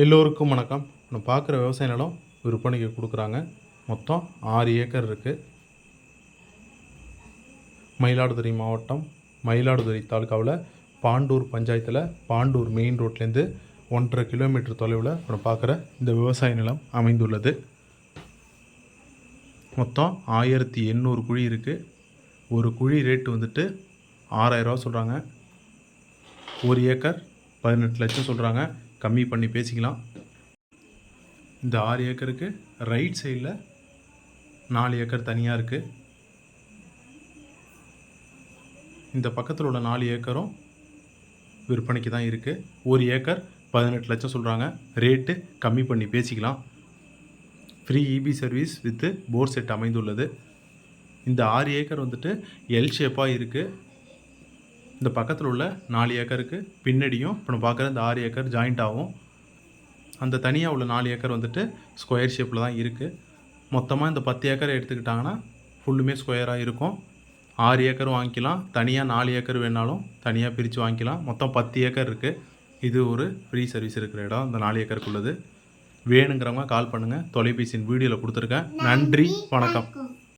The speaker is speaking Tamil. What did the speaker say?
எல்லோருக்கும் வணக்கம். நம்ம பார்க்குற விவசாய நிலம் விற்பனைக்கு கொடுக்குறாங்க. மொத்தம் 6 ஏக்கர் இருக்குது. மயிலாடுதுறை மாவட்டம், மயிலாடுதுறை தாலுக்காவில் பாண்டூர் பஞ்சாயத்தில் பாண்டூர் மெயின் ரோட்லேருந்து 1.5 கிலோமீட்டர் தொலைவில் நம்ம பார்க்குற இந்த விவசாய நிலம் அமைந்துள்ளது. மொத்தம் 1800 குழி இருக்குது. ஒரு குழி ரேட்டு வந்துட்டு 6000 ரூபா சொல்கிறாங்க. ஒரு ஏக்கர் 18 லட்சம் சொல்கிறாங்க. கம்மி பண்ணி பேசிக்கலாம். இந்த 6 ஏக்கருக்கு ரைட் சைடில் 4 ஏக்கர் தனியாக இருக்குது. இந்த பக்கத்தில் உள்ள 4 ஏக்கரும் விற்பனைக்கு தான் இருக்குது. ஒரு ஏக்கர் 18 லட்சம் சொல்கிறாங்க. ரேட்டு கம்மி பண்ணி பேசிக்கலாம். Free EB service with bore set அமைந்துள்ளது. இந்த 6 ஏக்கர் வந்துட்டு எல் ஷேப்பாக இருக்குது. இந்த பக்கத்தில் உள்ள 4 ஏக்கருக்கு பின்னாடியும் இப்போ நம்ம பார்க்குற இந்த 6 ஏக்கர் ஜாயிண்ட் ஆகும். அந்த தனியாக உள்ள 4 ஏக்கர் வந்துட்டு ஸ்கொயர் ஷேப்பில் தான் இருக்குது. மொத்தமாக இந்த 10 ஏக்கரை எடுத்துக்கிட்டாங்கன்னா ஃபுல்லுமே ஸ்கொயராக இருக்கும். 6 ஏக்கர் வாங்கிக்கலாம். தனியாக 4 ஏக்கர் வேணாலும் தனியாக பிரித்து வாங்கிக்கலாம். மொத்தம் 10 ஏக்கர் இருக்குது. இது ஒரு ஃப்ரீ சர்வீஸ் இருக்கிற இடம். இந்த 4 ஏக்கருக்குள்ளது. வேணுங்கிறவங்க கால் பண்ணுங்கள். தொலைபேசியின் வீடியோவில் கொடுத்துருக்கேன். நன்றி, வணக்கம்.